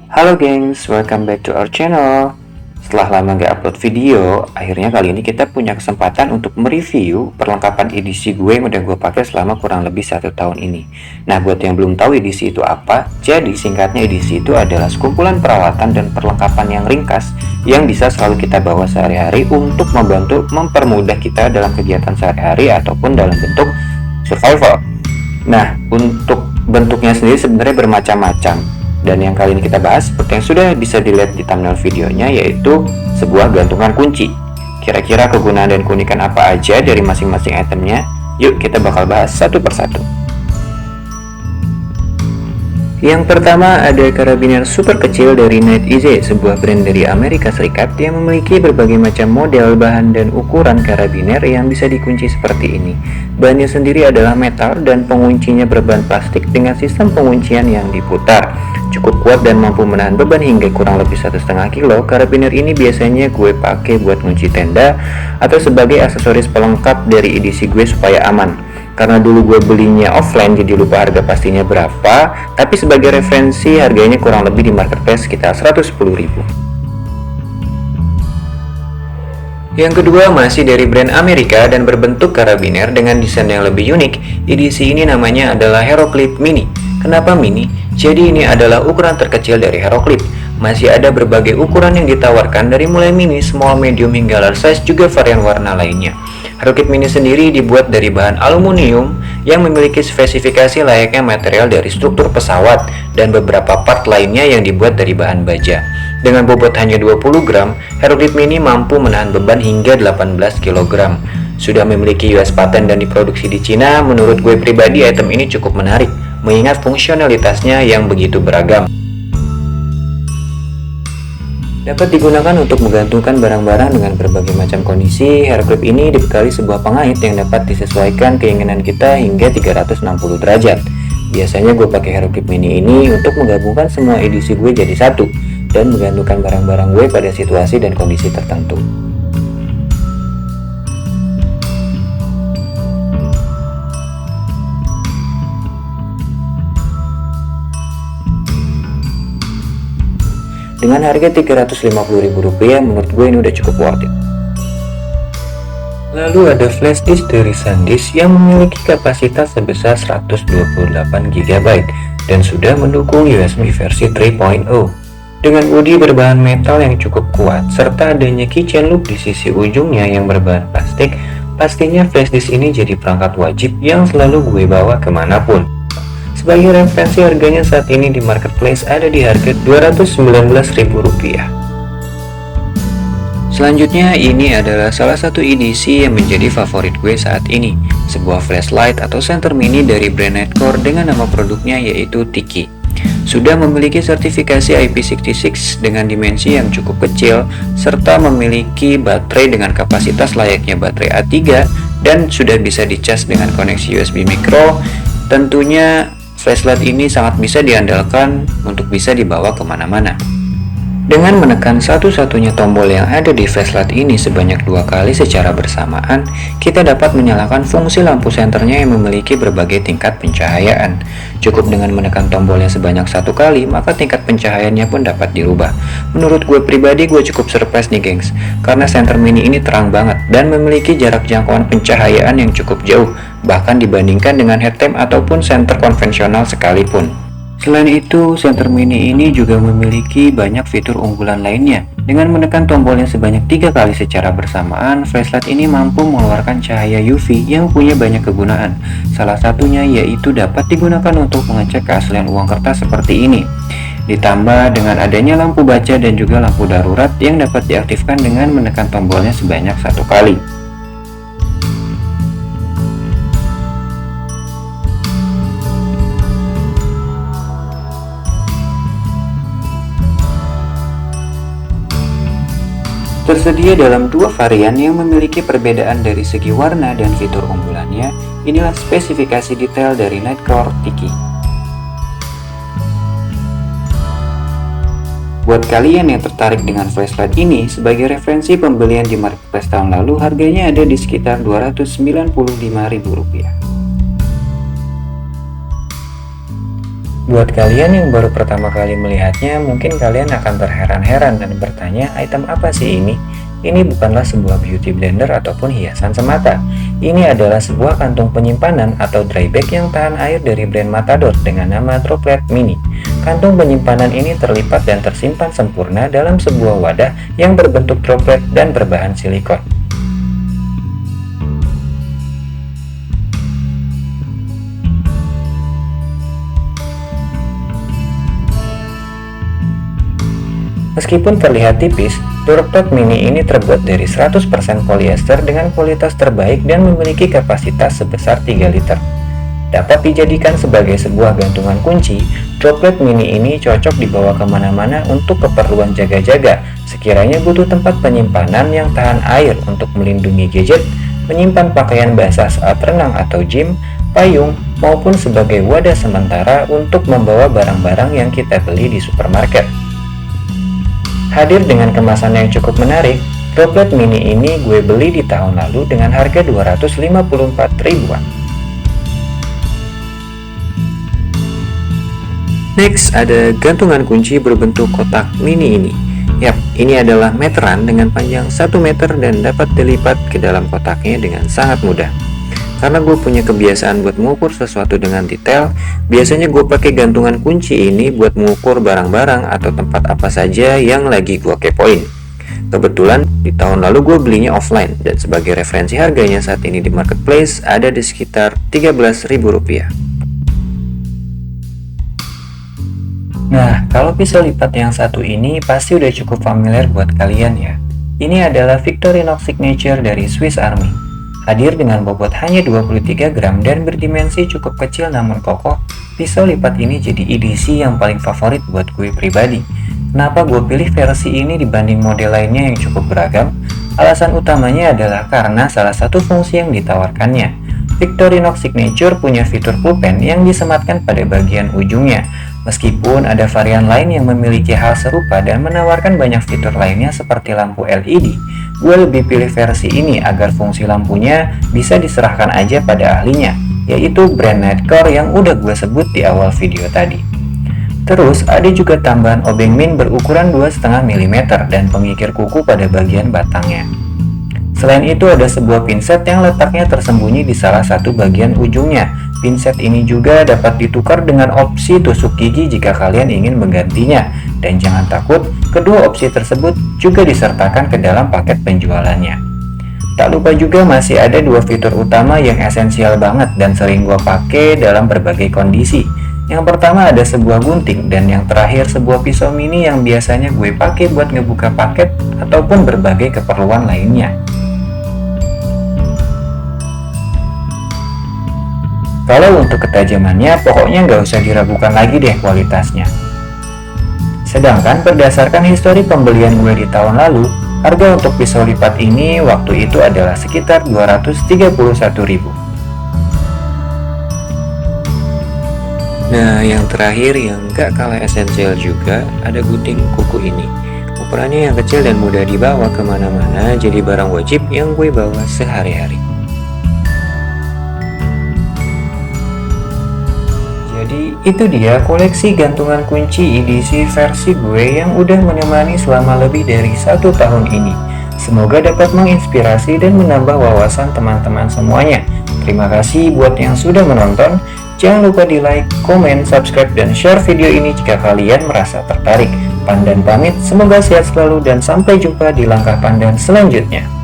Halo gengs, welcome back to our channel. Setelah lama nggak upload video, akhirnya kali ini kita punya kesempatan untuk mereview perlengkapan edisi gue yang udah gue pakai selama kurang lebih 1 tahun ini. Nah, buat yang belum tahu edisi itu apa, jadi singkatnya edisi itu adalah sekumpulan peralatan dan perlengkapan yang ringkas yang bisa selalu kita bawa sehari-hari untuk membantu mempermudah kita dalam kegiatan sehari-hari ataupun dalam bentuk survival. Nah, untuk bentuknya sendiri sebenarnya bermacam-macam. Dan yang kali ini kita bahas, seperti yang sudah bisa dilihat di thumbnail videonya, yaitu sebuah gantungan kunci. Kira-kira kegunaan dan keunikan apa aja dari masing-masing itemnya? Yuk kita bakal bahas satu persatu. Yang pertama ada karabiner super kecil dari Night Easy, sebuah brand dari Amerika Serikat yang memiliki berbagai macam model, bahan, dan ukuran karabiner yang bisa dikunci seperti ini. Bahannya sendiri adalah metal dan penguncinya berbahan plastik dengan sistem penguncian yang diputar. Cukup kuat dan mampu menahan beban hingga kurang lebih 1,5 kilo. Karabiner ini biasanya gue pakai buat ngunci tenda atau sebagai aksesoris pelengkap dari edisi gue supaya aman. Karena dulu gue belinya offline jadi lupa harga pastinya berapa, tapi sebagai referensi harganya kurang lebih di marketplace sekitar 110.000. Yang kedua masih dari brand Amerika dan berbentuk karabiner dengan desain yang lebih unik. Edisi ini namanya adalah HeroClip Mini. Kenapa mini? Jadi ini adalah ukuran terkecil dari HeroClip. Masih ada berbagai ukuran yang ditawarkan dari mulai mini, small, medium hingga large size, juga varian warna lainnya. HeroClip Mini sendiri dibuat dari bahan aluminium yang memiliki spesifikasi layaknya material dari struktur pesawat dan beberapa part lainnya yang dibuat dari bahan baja. Dengan bobot hanya 20 gram, HeroClip Mini mampu menahan beban hingga 18 kg. Sudah memiliki US patent dan diproduksi di Cina, menurut gue pribadi item ini cukup menarik, mengingat fungsionalitasnya yang begitu beragam. Dapat digunakan untuk menggantungkan barang-barang dengan berbagai macam kondisi. HeroClip ini dibekali sebuah pengait yang dapat disesuaikan keinginan kita hingga 360 derajat. Biasanya gue pakai HeroClip Mini ini untuk menggabungkan semua edisi gue jadi satu dan menggantungkan barang-barang gue pada situasi dan kondisi tertentu. Dengan harga Rp350.000, menurut gue ini udah cukup worth it. Lalu ada flash disk dari SanDisk yang memiliki kapasitas sebesar 128 GB dan sudah mendukung USB versi 3.0. Dengan bodi berbahan metal yang cukup kuat serta adanya keychain loop di sisi ujungnya yang berbahan plastik, pastinya flash disk ini jadi perangkat wajib yang selalu gue bawa kemanapun. Sebagai referensi, harganya saat ini di marketplace ada di harga Rp219.000. Selanjutnya, ini adalah salah satu edisi yang menjadi favorit gue saat ini, sebuah flashlight atau senter mini dari brand Nightcore dengan nama produknya yaitu Tiki. Sudah memiliki sertifikasi IP66 dengan dimensi yang cukup kecil, serta memiliki baterai dengan kapasitas layaknya baterai A3 dan sudah bisa dicas dengan koneksi USB micro. Tentunya flashlight ini sangat bisa diandalkan untuk bisa dibawa kemana-mana. Dengan menekan satu-satunya tombol yang ada di flashlight ini sebanyak 2 kali secara bersamaan, kita dapat menyalakan fungsi lampu senternya yang memiliki berbagai tingkat pencahayaan. Cukup dengan menekan tombolnya sebanyak 1 kali, maka tingkat pencahayaannya pun dapat dirubah. Menurut gue pribadi, gue cukup surprise nih gengs, karena senter mini ini terang banget dan memiliki jarak jangkauan pencahayaan yang cukup jauh, bahkan dibandingkan dengan headlamp ataupun senter konvensional sekalipun. Selain itu, senter mini ini juga memiliki banyak fitur unggulan lainnya. Dengan menekan tombolnya sebanyak 3 kali secara bersamaan, flashlight ini mampu mengeluarkan cahaya UV yang punya banyak kegunaan. Salah satunya yaitu dapat digunakan untuk mengecek keaslian uang kertas seperti ini. Ditambah dengan adanya lampu baca dan juga lampu darurat yang dapat diaktifkan dengan menekan tombolnya sebanyak 1 kali. Tersedia dalam 2 varian yang memiliki perbedaan dari segi warna dan fitur unggulannya. Inilah spesifikasi detail dari Nightcore Tiki. Buat kalian yang tertarik dengan flashlight ini, sebagai referensi pembelian di marketplace tahun lalu, harganya ada di sekitar Rp295.000. Buat kalian yang baru pertama kali melihatnya, mungkin kalian akan terheran-heran dan bertanya, item apa sih ini? Ini bukanlah sebuah beauty blender ataupun hiasan semata. Ini adalah sebuah kantung penyimpanan atau dry bag yang tahan air dari brand Matador dengan nama Droplet Mini. Kantung penyimpanan ini terlipat dan tersimpan sempurna dalam sebuah wadah yang berbentuk droplet dan berbahan silikon. Meskipun terlihat tipis, Droplet Mini ini terbuat dari 100% polyester dengan kualitas terbaik dan memiliki kapasitas sebesar 3 liter. Dapat dijadikan sebagai sebuah gantungan kunci, Droplet Mini ini cocok dibawa kemana-mana untuk keperluan jaga-jaga, sekiranya butuh tempat penyimpanan yang tahan air untuk melindungi gadget, menyimpan pakaian basah saat renang atau gym, payung, maupun sebagai wadah sementara untuk membawa barang-barang yang kita beli di supermarket. Hadir dengan kemasan yang cukup menarik, Droplet Mini ini gue beli di tahun lalu dengan harga 254 ribuan. Next, ada gantungan kunci berbentuk kotak mini ini. Yap, ini adalah meteran dengan panjang 1 meter dan dapat dilipat ke dalam kotaknya dengan sangat mudah. Karena gue punya kebiasaan buat mengukur sesuatu dengan detail, biasanya gue pakai gantungan kunci ini buat mengukur barang-barang atau tempat apa saja yang lagi gue kepoin. Kebetulan di tahun lalu gue belinya offline dan sebagai referensi harganya saat ini di marketplace ada di sekitar Rp13.000. Nah, kalau pisau lipat yang satu ini pasti udah cukup familiar buat kalian ya. Ini adalah Victorinox Signature dari Swiss Army. Hadir dengan bobot hanya 23 gram dan berdimensi cukup kecil namun kokoh, pisau lipat ini jadi edisi yang paling favorit buat gue pribadi. Kenapa gue pilih versi ini dibanding model lainnya yang cukup beragam? Alasan utamanya adalah karena salah satu fungsi yang ditawarkannya. Victorinox Signature punya fitur pulpen yang disematkan pada bagian ujungnya. Meskipun ada varian lain yang memiliki hal serupa dan menawarkan banyak fitur lainnya seperti lampu LED, gue lebih pilih versi ini agar fungsi lampunya bisa diserahkan aja pada ahlinya, yaitu brand Nightcore yang udah gue sebut di awal video tadi. Terus ada juga tambahan obeng min berukuran 2,5 mm dan pengikir kuku pada bagian batangnya. Selain itu ada sebuah pinset yang letaknya tersembunyi di salah satu bagian ujungnya. Pinset ini juga dapat ditukar dengan opsi tusuk gigi jika kalian ingin menggantinya. Dan jangan takut, kedua opsi tersebut juga disertakan ke dalam paket penjualannya. Tak lupa juga masih ada dua fitur utama yang esensial banget dan sering gue pakai dalam berbagai kondisi. Yang pertama ada sebuah gunting dan yang terakhir sebuah pisau mini yang biasanya gue pakai buat ngebuka paket ataupun berbagai keperluan lainnya. Kalau untuk ketajamannya, pokoknya nggak usah diragukan lagi deh kualitasnya. Sedangkan berdasarkan histori pembelian gue di tahun lalu, harga untuk pisau lipat ini waktu itu adalah sekitar Rp231.000. Nah, yang terakhir yang nggak kalah esensial juga ada gunting kuku ini. Ukurannya yang kecil dan mudah dibawa kemana-mana, jadi barang wajib yang gue bawa sehari-hari. Jadi itu dia koleksi gantungan kunci edisi versi gue yang udah menemani selama lebih dari 1 tahun ini. Semoga dapat menginspirasi dan menambah wawasan teman-teman semuanya. Terima kasih buat yang sudah menonton. Jangan lupa di like, komen, subscribe, dan share video ini jika kalian merasa tertarik. Pandan pamit, semoga sehat selalu dan sampai jumpa di langkah pandan selanjutnya.